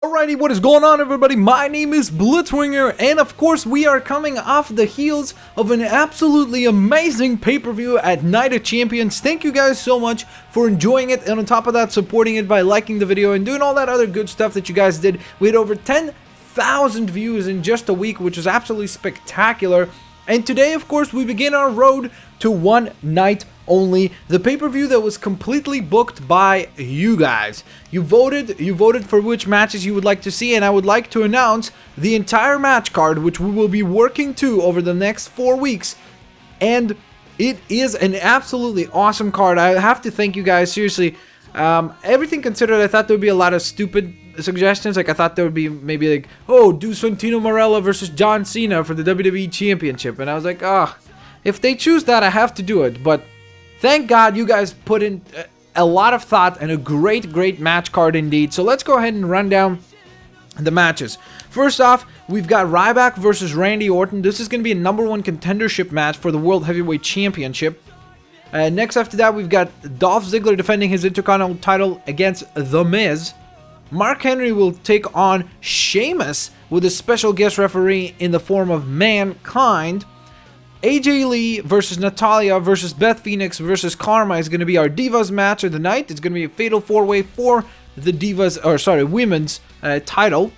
Alrighty, what is going on, everybody? My name is Blitzwinger, and of course we are coming off the heels of an absolutely amazing pay-per-view at Night of Champions. Thank you guys so much for enjoying it, and on top of that, supporting it by liking the video and doing all that other good stuff that you guys did. We had over 10,000 views in just a week, which is absolutely spectacular. And today, of course, we begin our road to one night only, the pay-per-view that was completely booked by you guys. You voted for which matches you would like to see, and I would like to announce the entire match card, which we will be working to over the next 4 weeks. And it is an absolutely awesome card. I have to thank you guys, seriously. Everything considered, I thought there would be a lot of stupid suggestions. Like, I thought there would be maybe like, oh, do Santino Marella versus John Cena for the WWE Championship. And I was like, ah, if they choose that, I have to do it. But thank God you guys put in a lot of thought and a great match card indeed. So let's go ahead and run down the matches. First off, we've got Ryback versus Randy Orton. This is going to be a #1 contendership match for the World Heavyweight Championship. Next after that, we've got Dolph Ziggler defending his Intercontinental title against The Miz. Mark Henry will take on Sheamus with a special guest referee in the form of Mankind. AJ Lee versus Natalya versus Beth Phoenix versus Karma is going to be our Divas match of the night. It's going to be a fatal 4-way for the women's title.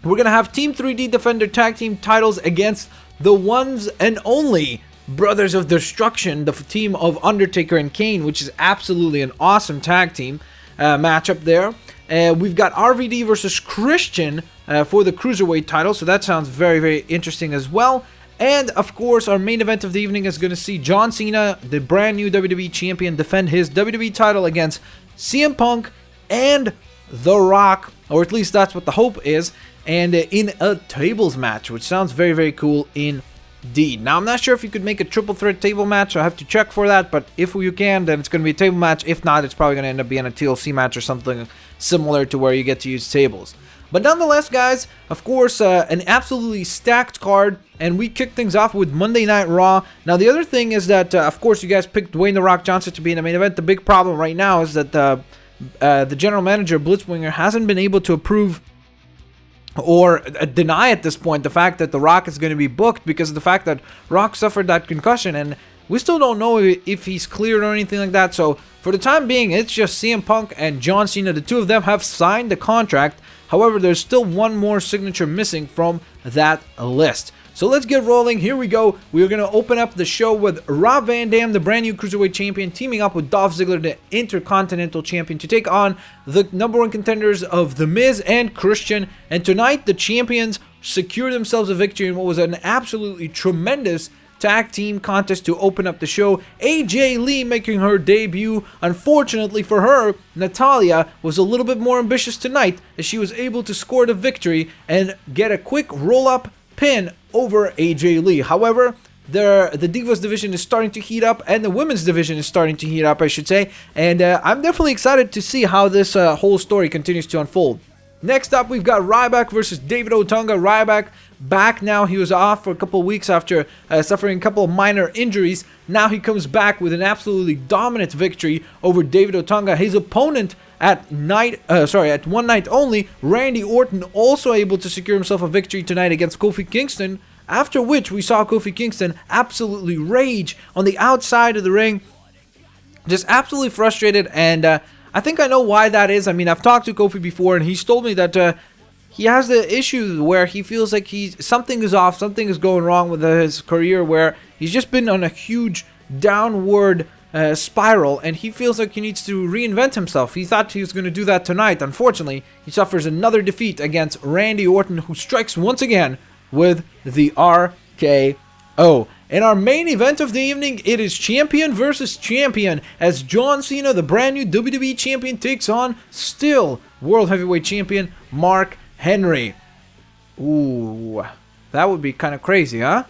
We're going to have Team 3D defend their tag team titles against the ones and only Brothers of Destruction, the team of Undertaker and Kane, which is absolutely an awesome tag team matchup there. We've got RVD versus Christian for the Cruiserweight title, so that sounds very interesting as well. And of course, our main event of the evening is going to see John Cena, the brand new WWE Champion, defend his WWE title against CM Punk and The Rock, or at least that's what the hope is, and in a tables match, which sounds very cool indeed. Now, I'm not sure if you could make a triple threat table match. I have to check for that, but if you can, then it's going to be a table match. If not, it's probably going to end up being a TLC match or something similar to where you get to use tables. But nonetheless, guys, of course, an absolutely stacked card, and we kick things off with Monday Night Raw. Now, the other thing is that, of course, you guys picked Dwayne "The Rock" Johnson to be in the main event. The big problem right now is that the general manager, Blitzwinger, hasn't been able to approve or deny at this point the fact that The Rock is going to be booked because of the fact that Rock suffered that concussion, and we still don't know if he's cleared or anything like that. So for the time being, it's just CM Punk and John Cena. The two of them have signed the contract. However, there's still one more signature missing from that list. So let's get rolling. Here we go. We're going to open up the show with Rob Van Dam, the brand new Cruiserweight Champion, teaming up with Dolph Ziggler, the Intercontinental Champion, to take on the #1 contenders of The Miz and Christian. And tonight, the champions secured themselves a victory in what was an absolutely tremendous tag team contest to open up the show. AJ Lee making her debut. Unfortunately for her, Natalya was a little bit more ambitious tonight as she was able to score the victory and get a quick roll-up pin over AJ Lee. However, the Divas division is starting to heat up, and the women's division is starting to heat up, I should say. And I'm definitely excited to see how this whole story continues to unfold. Next up, we've got Ryback versus David Otunga. Ryback back now. He was off for a couple of weeks after suffering a couple of minor injuries. Now he comes back with an absolutely dominant victory over David Otunga. His opponent at One Night Only, Randy Orton, also able to secure himself a victory tonight against Kofi Kingston. After which we saw Kofi Kingston absolutely rage on the outside of the ring, just absolutely frustrated, and I think I know why that is. I mean, I've talked to Kofi before, and he's told me that he has the issue where he feels like something is off, something is going wrong with his career, where he's just been on a huge downward spiral, and he feels like he needs to reinvent himself. He thought he was going to do that tonight. Unfortunately, he suffers another defeat against Randy Orton, who strikes once again with the RKO. In our main event of the evening, it is champion versus champion, as John Cena, the brand new WWE Champion, takes on still World Heavyweight Champion Mark Henry. Ooh, that would be kind of crazy, huh?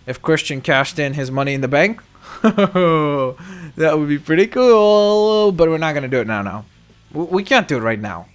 If Christian cashed in his Money in the Bank. That would be pretty cool, but we're not going to do it now. We can't do it right now.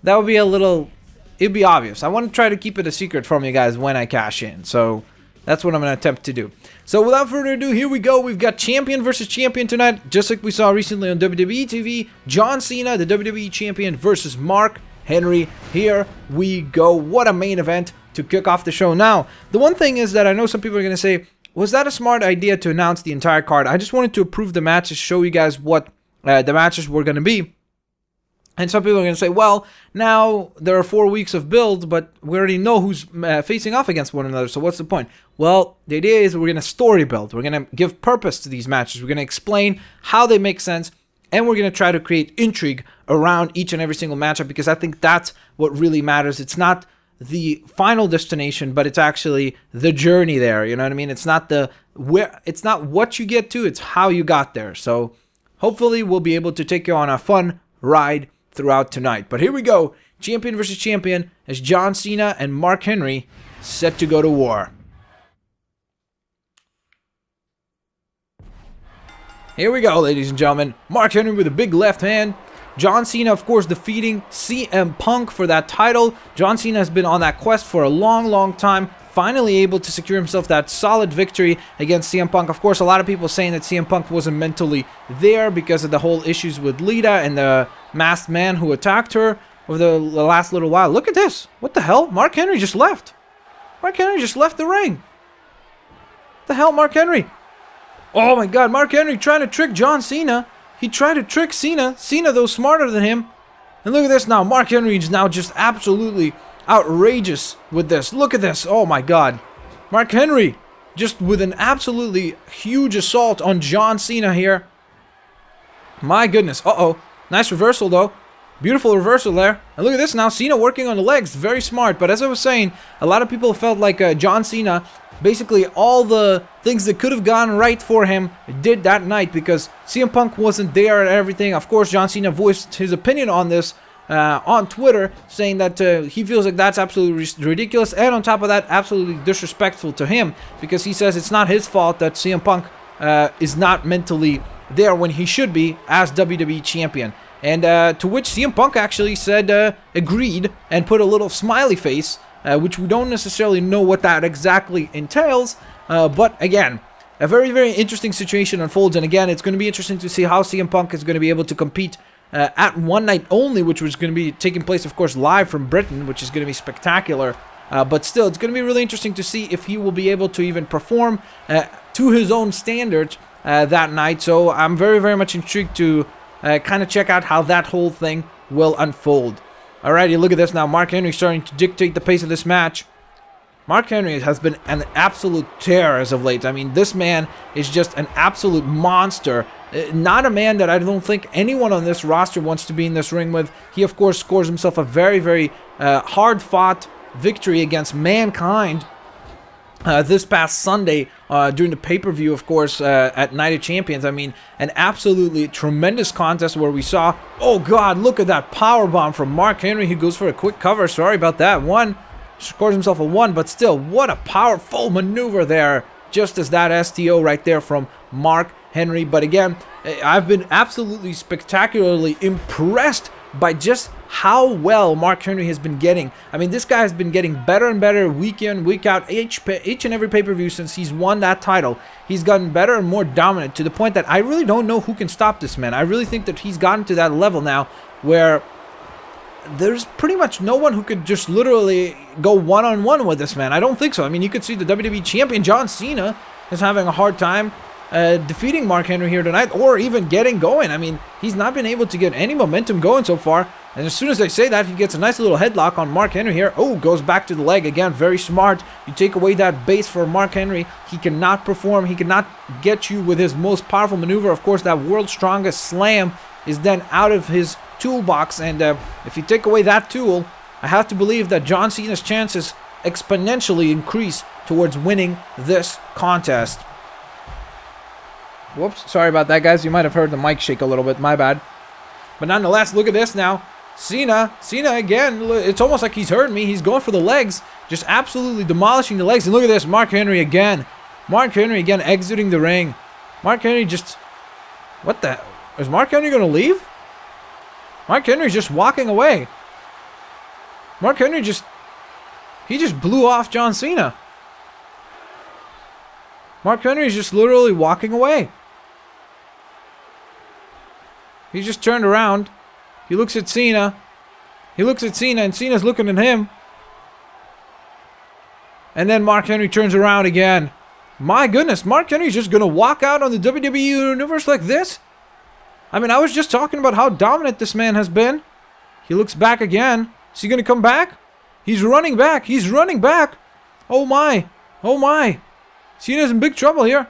That would be it'd be obvious. I want to try to keep it a secret from you guys when I cash in, so that's what I'm going to attempt to do. So without further ado, here we go. We've got champion versus champion tonight, just like we saw recently on WWE TV. John Cena, the WWE Champion, versus Mark Henry. Here we go. What a main event to kick off the show. Now, the one thing is that I know some people are going to say, was that a smart idea to announce the entire card? I just wanted to approve the matches, show you guys what the matches were going to be. And some people are going to say, well, now there are 4 weeks of build, but we already know who's facing off against one another, so what's the point? Well, the idea is we're going to story build. We're going to give purpose to these matches. We're going to explain how they make sense, and we're going to try to create intrigue around each and every single matchup, because I think that's what really matters. It's not the final destination, but it's actually the journey there, you know what I mean? It's not it's not what you get to, it's how you got there. So hopefully we'll be able to take you on a fun ride throughout tonight. But here we go, champion versus champion, as John Cena and Mark Henry set to go to war. Here we go, ladies and gentlemen. Mark Henry with a big left hand. John Cena, of course, defeating CM Punk for that title. John Cena has been on that quest for a long time, finally able to secure himself that solid victory against CM Punk. Of course, a lot of people saying that CM Punk wasn't mentally there because of the whole issues with Lita and the masked man who attacked her over the last little while. Look at this. What the hell? Mark Henry just left. Mark Henry just left the ring. What the hell, Mark Henry? Oh my god, Mark Henry trying to trick John Cena. He tried to trick Cena. Cena, though, smarter than him. And look at this now. Mark Henry is now just absolutely outrageous with this. Look at this. Oh my god. Mark Henry just with an absolutely huge assault on John Cena here. My goodness. Uh-oh. Nice reversal, though. Beautiful reversal there. And look at this now. Cena working on the legs. Very smart. But as I was saying, a lot of people felt like John Cena, basically all the things that could have gone right for him did that night, because CM Punk wasn't there and everything. Of course, John Cena voiced his opinion on this on Twitter, saying that he feels like that's absolutely ridiculous, and on top of that, absolutely disrespectful to him, because he says it's not his fault that CM Punk is not mentally there when he should be as WWE champion. And to which CM Punk actually said agreed and put a little smiley face, which we don't necessarily know what that exactly entails. But again, a very interesting situation unfolds. And again, it's going to be interesting to see how CM Punk is going to be able to compete at One Night Only, which was going to be taking place, of course, live from Britain, which is going to be spectacular. But still, it's going to be really interesting to see if he will be able to even perform to his own standards that night. So I'm very much intrigued to kind of check out how that whole thing will unfold. Alrighty, look at this now. Mark Henry starting to dictate the pace of this match. Mark Henry has been an absolute terror as of late. I mean, this man is just an absolute monster. Not a man that I don't think anyone on this roster wants to be in this ring with. He, of course, scores himself a very hard-fought victory against Mankind this past Sunday during the pay-per-view, of course, at Night of Champions. I mean, an absolutely tremendous contest where we saw, oh god, look at that powerbomb from Mark Henry. He goes for a quick cover. Sorry about that. One, scores himself a 1, but still, what a powerful maneuver there. Just as that STO right there from Mark Henry. But again, I've been absolutely spectacularly impressed by just how well Mark Henry has been getting. I mean, this guy has been getting better and better week in, week out, each and every pay-per-view since he's won that title. He's gotten better and more dominant to the point that I really don't know who can stop this man. I really think that he's gotten to that level now where there's pretty much no one who could just literally go one-on-one with this man. I don't think so. I mean, you could see the WWE champion John Cena is having a hard time defeating Mark Henry here tonight, or even getting going. I mean, he's not been able to get any momentum going so far. And as soon as I say that, he gets a nice little headlock on Mark Henry here. Oh, goes back to the leg again. Very smart. You take away that base for Mark Henry, he cannot perform. He cannot get you with his most powerful maneuver. Of course, that world's strongest slam is then out of his toolbox. And if you take away that tool, I have to believe that John Cena's chances exponentially increase towards winning this contest. Whoops, sorry about that, guys. You might have heard the mic shake a little bit. My bad. But nonetheless, look at this now. Cena again. It's almost like he's hurting me. He's going for the legs. Just absolutely demolishing the legs. And look at this. Mark Henry again. Mark Henry again exiting the ring. Mark Henry just... What the... Is Mark Henry going to leave? Mark Henry's just walking away. Mark Henry just... He just blew off John Cena. Mark Henry's just literally walking away. He just turned around. He looks at Cena. He looks at Cena, and Cena's looking at him. And then Mark Henry turns around again. My goodness, Mark Henry's just going to walk out on the WWE Universe like this? I mean, I was just talking about how dominant this man has been. He looks back again. Is he going to come back? He's running back. He's running back. Oh my. Oh my. Cena's in big trouble here.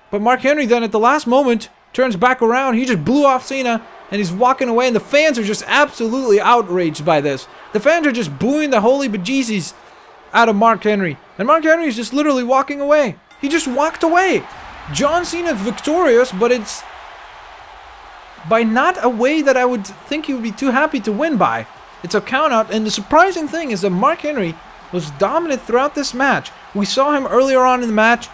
But Mark Henry then at the last moment turns back around. He just blew off Cena and he's walking away. And the fans are just absolutely outraged by this. The fans are just booing the holy bejesus out of Mark Henry. And Mark Henry is just literally walking away. He just walked away. John Cena's victorious, but it's by not a way that I would think he would be too happy to win by. It's a count out, and the surprising thing is that Mark Henry was dominant throughout this match. We saw him earlier on in the match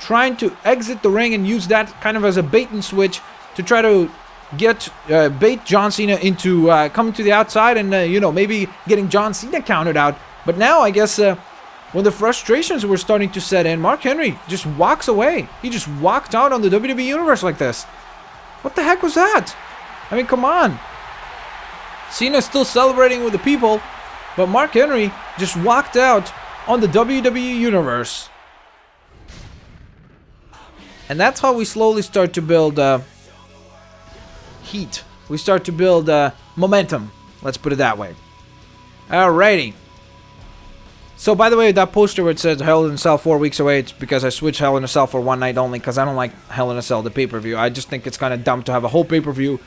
trying to exit the ring and use that kind of as a bait and switch to try to get bait John Cena into coming to the outside and you know, maybe getting John Cena counted out. But now I guess when the frustrations were starting to set in, Mark Henry just walks away. He just walked out on the WWE Universe like this. What the heck was that? I mean, come on. Cena's still celebrating with the people, but Mark Henry just walked out on the WWE Universe. And that's how we slowly start to build heat. We start to build momentum. Let's put it that way. Alrighty. So, by the way, that poster where it says Hell in a Cell 4 weeks away, it's because I switched Hell in a Cell for one night only, because I don't like Hell in a Cell, the pay-per-view. I just think it's kind of dumb to have a whole pay-per-view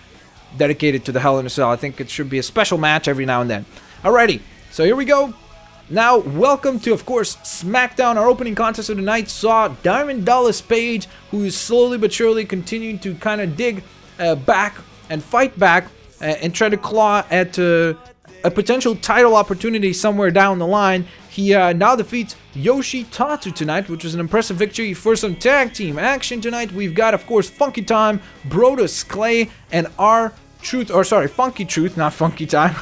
dedicated to the Hell in a Cell. I think it should be a special match every now and then. Alrighty, so here we go. Now, welcome to, of course, Smackdown. Our opening contest of the night saw Diamond Dallas Page, who is slowly but surely continuing to kind of dig back and fight back and try to claw at a potential title opportunity somewhere down the line. He now defeats Yoshitatsu tonight, which was an impressive victory for some tag team action tonight. We've got, of course, Funky Time, Brodus Clay, and R-Truth, or sorry, Funky Truth, not Funky Time.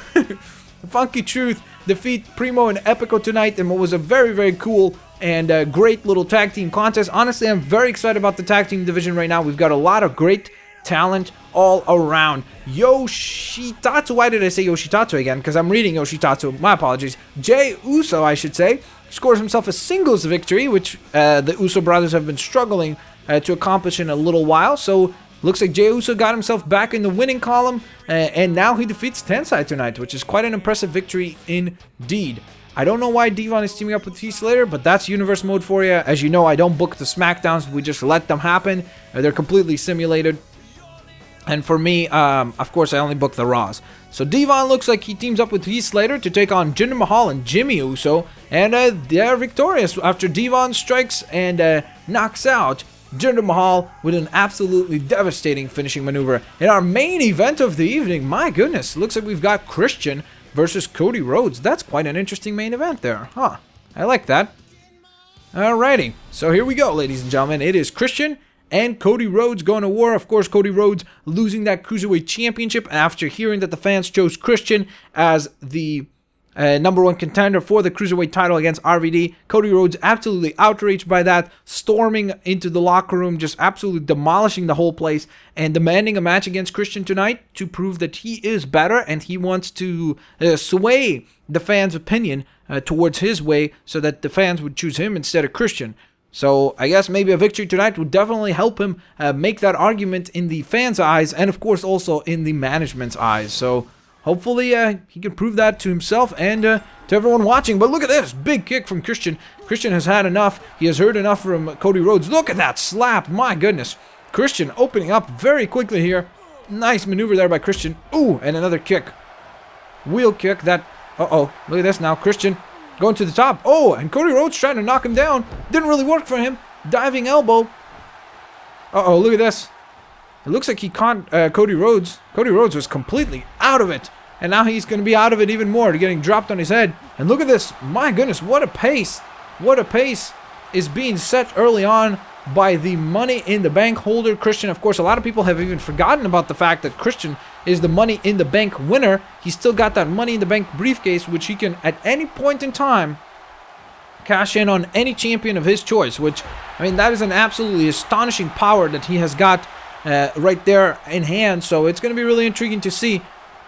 Funky Truth defeat Primo and Epico tonight in what was a very, very cool and great little tag team contest. Honestly, I'm very excited about the tag team division right now. We've got a lot of great talent all around. Yoshitatsu, why did I say Yoshitatsu again? Because I'm reading Yoshitatsu, my apologies. Jey Uso, I should say, scores himself a singles victory, which the Uso brothers have been struggling to accomplish in a little while. So, looks like Jey Uso got himself back in the winning column, and now he defeats Tensai tonight, which is quite an impressive victory indeed. I don't know why Devon is teaming up with Heath Slater, but that's Universe Mode for you. As you know, I don't book the Smackdowns, we just let them happen. They're completely simulated. And for me, of course, I only book the Raws. So Devon looks like he teams up with Heath Slater to take on Jinder Mahal and Jimmy Uso. And they're victorious after Devon strikes and knocks out Jinder Mahal with an absolutely devastating finishing maneuver. In our main event of the evening, my goodness, looks like we've got Christian versus Cody Rhodes. That's quite an interesting main event there. Huh, I like that. Alrighty, so here we go, ladies and gentlemen. It is Christian and Cody Rhodes going to war. Of course, Cody Rhodes losing that Cruiserweight Championship after hearing that the fans chose Christian as the #1 contender for the Cruiserweight title against RVD. Cody Rhodes absolutely outraged by that, storming into the locker room, just absolutely demolishing the whole place and demanding a match against Christian tonight to prove that he is better and he wants to sway the fans' opinion towards his way so that the fans would choose him instead of Christian. So I guess maybe a victory tonight would definitely help him make that argument in the fans' eyes and of course also in the management's eyes. So hopefully he can prove that to himself and to everyone watching. But look at this, big kick from Christian. Christian has had enough. He has heard enough from Cody Rhodes. Look at that slap, my goodness. Christian opening up very quickly here. Nice maneuver there by Christian. Ooh, and another kick. Wheel kick that, look at this now. Christian going to the top. Oh, and Cody Rhodes trying to knock him down. Didn't really work for him. Diving elbow. Look at this. It looks like he caught Cody Rhodes. Cody Rhodes was completely out of it. And now he's going to be out of it even more, getting dropped on his head. And look at this. My goodness, what a pace. What a pace is being set early on by the Money in the Bank holder, Christian. Of course, a lot of people have even forgotten about the fact that Christian is the Money in the Bank winner. He's still got that Money in the Bank briefcase, which he can, at any point in time, cash in on any champion of his choice. Which, I mean, that is an absolutely astonishing power that he has got right there in hand. So it's going to be really intriguing to see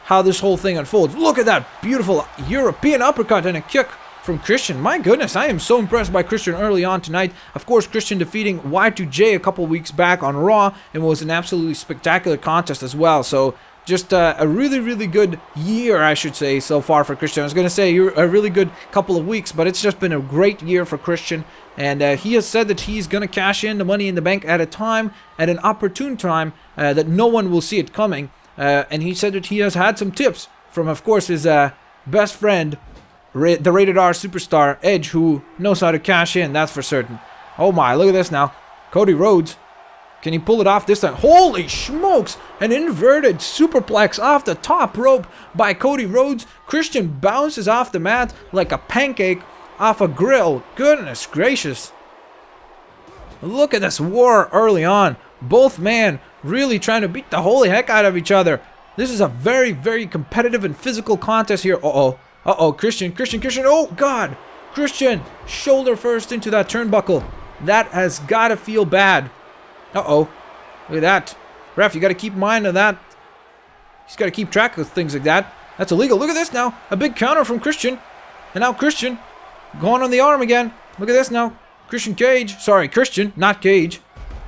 how this whole thing unfolds. Look at that beautiful European uppercut and a kick from Christian. My goodness, I am so impressed by Christian early on tonight. Of course, Christian defeating Y2J a couple weeks back on Raw, and was an absolutely spectacular contest as well. So just a really, really good year, I should say, so far for Christian. I was going to say a really good couple of weeks, but it's just been a great year for Christian. And he has said that he's going to cash in the Money in the Bank at an opportune time, that no one will see it coming. And he said that he has had some tips from, of course, his best friend, the Rated R superstar, Edge, who knows how to cash in, that's for certain. Oh my, look at this now. Cody Rhodes. Can he pull it off this time? Holy smokes! An inverted superplex off the top rope by Cody Rhodes. Christian bounces off the mat like a pancake off a grill. Goodness gracious. Look at this war early on. Both men really trying to beat the holy heck out of each other. This is a very, very competitive and physical contest here. Uh-oh. Uh-oh. Christian. Oh, God. Christian. Shoulder first into that turnbuckle. That has got to feel bad. Uh-oh. Look at that. Ref, you got to keep in mind of that. He's got to keep track of things like that. That's illegal. Look at this now. A big counter from Christian. And now Christian going on the arm again. Look at this now. Christian Cage. Sorry, Christian, not Cage.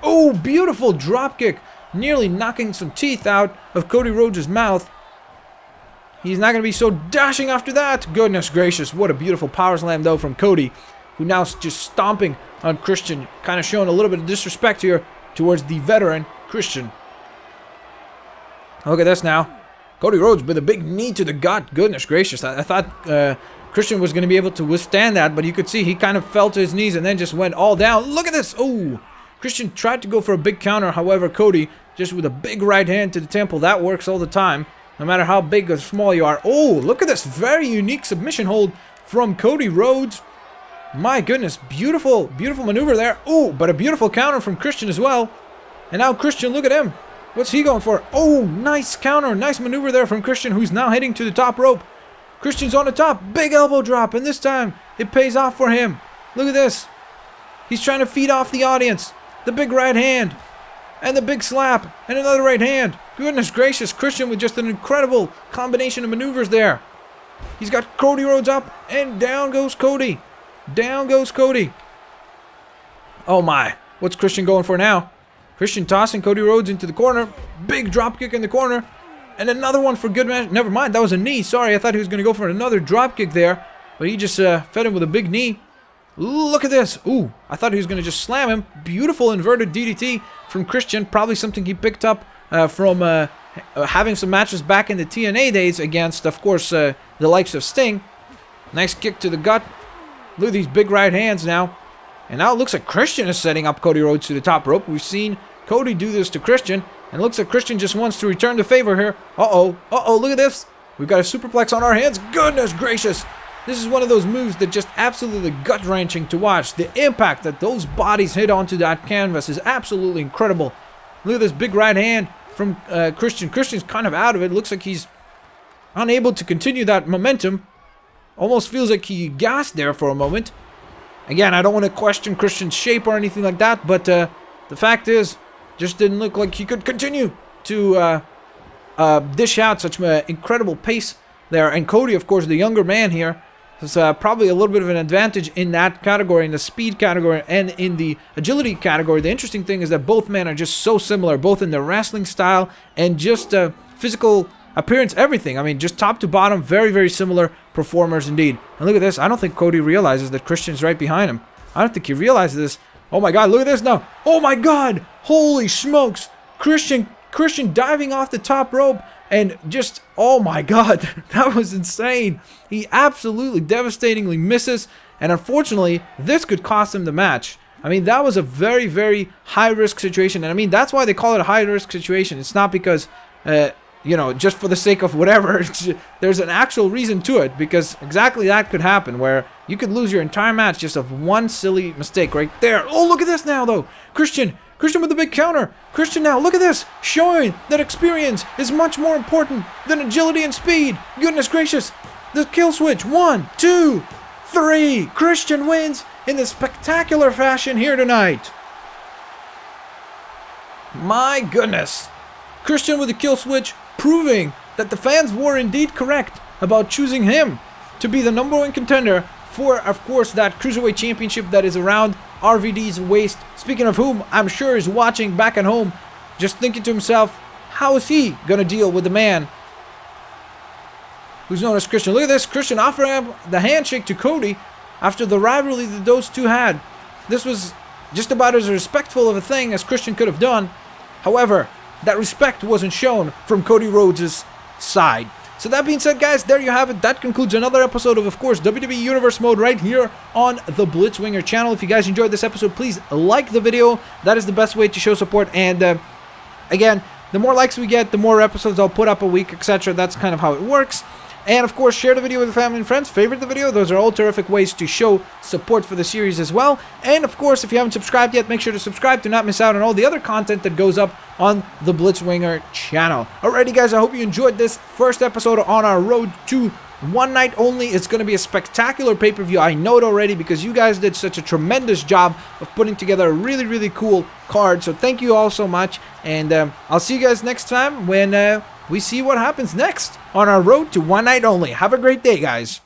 Oh, beautiful drop kick. Nearly knocking some teeth out of Cody Rhodes' mouth. He's not going to be so dashing after that. Goodness gracious. What a beautiful power slam, though, from Cody, who now is just stomping on Christian. Kind of showing a little bit of disrespect here towards the veteran Christian. Look at this now. Cody Rhodes with a big knee to the gut. Goodness gracious. I thought Christian was going to be able to withstand that, but you could see he kind of fell to his knees and then just went all down. Look at this. Oh, Christian tried to go for a big counter. However, Cody just with a big right hand to the temple. That works all the time, no matter how big or small you are. Oh, look at this very unique submission hold from Cody Rhodes. My goodness, beautiful, beautiful maneuver there. Oh, but a beautiful counter from Christian as well. And now Christian, look at him. What's he going for? Oh, nice counter, nice maneuver there from Christian, who's now heading to the top rope. Christian's on the top, big elbow drop, and this time it pays off for him. Look at this. He's trying to feed off the audience. The big right hand, and the big slap, and another right hand. Goodness gracious, Christian with just an incredible combination of maneuvers there. He's got Cody Rhodes up, and down goes Cody. Down goes Cody. Oh my. What's Christian going for now? Christian tossing Cody Rhodes into the corner. Big drop kick in the corner. And another one for good man. Never mind. That was a knee. Sorry. I thought he was going to go for another drop kick there. But he just fed him with a big knee. Look at this. Ooh. I thought he was going to just slam him. Beautiful inverted DDT from Christian. Probably something he picked up from having some matches back in the TNA days against, of course, the likes of Sting. Nice kick to the gut. Look at these big right hands now. And now it looks like Christian is setting up Cody Rhodes to the top rope. We've seen Cody do this to Christian. And it looks like Christian just wants to return the favor here. Uh-oh. Uh-oh, look at this. We've got a superplex on our hands. Goodness gracious. This is one of those moves that just absolutely gut-wrenching to watch. The impact that those bodies hit onto that canvas is absolutely incredible. Look at this big right hand from Christian. Christian's kind of out of it. Looks like he's unable to continue that momentum. Almost feels like he gasped there for a moment. Again, I don't want to question Christian's shape or anything like that, but the fact is, just didn't look like he could continue to dish out such an incredible pace there. And Cody, of course, the younger man here, has probably a little bit of an advantage in that category, in the speed category and in the agility category. The interesting thing is that both men are just so similar, both in their wrestling style and just physical appearance, everything. I mean, just top to bottom, very, very similar performers indeed. And look at this. I don't think Cody realizes that Christian's right behind him. I don't think he realizes this. Oh my God, look at this now. Oh my God. Holy smokes. Christian diving off the top rope and just, oh my God, that was insane. He absolutely devastatingly misses. And unfortunately, this could cost him the match. I mean, that was a very, very high-risk situation. And I mean, that's why they call it a high-risk situation. It's not because, you know, just for the sake of whatever. There's an actual reason to it, because exactly that could happen, where you could lose your entire match just of one silly mistake right there. Oh, look at this now, though. Christian with the big counter. Christian now, look at this, showing that experience is much more important than agility and speed. Goodness gracious. The kill switch. 1, 2, 3. Christian wins in this spectacular fashion here tonight. My goodness. Christian with the kill switch, proving that the fans were indeed correct about choosing him to be the #1 contender for, of course, that Cruiserweight Championship that is around RVD's waist. Speaking of whom, I'm sure is watching back at home, just thinking to himself, how is he gonna deal with the man who's known as Christian? Look at this, Christian offering the handshake to Cody after the rivalry that those two had. This was just about as respectful of a thing as Christian could have done. However, that respect wasn't shown from Cody Rhodes' side. So that being said, guys, there you have it. That concludes another episode of course, WWE Universe Mode right here on the Blitzwinger channel. If you guys enjoyed this episode, please like the video. That is the best way to show support. And again, the more likes we get, the more episodes I'll put up a week, etc. That's kind of how it works. And of course, share the video with your family and friends. Favorite the video. Those are all terrific ways to show support for the series as well. And of course, if you haven't subscribed yet, make sure to subscribe to not miss out on all the other content that goes up on the Blitzwinger channel. Alrighty, guys, I hope you enjoyed this first episode on our road to One Night Only. It's going to be a spectacular pay-per-view. I know it already because you guys did such a tremendous job of putting together a really, really cool card. So thank you all so much. And I'll see you guys next time when we see what happens next on our road to One Night Only. Have a great day, guys.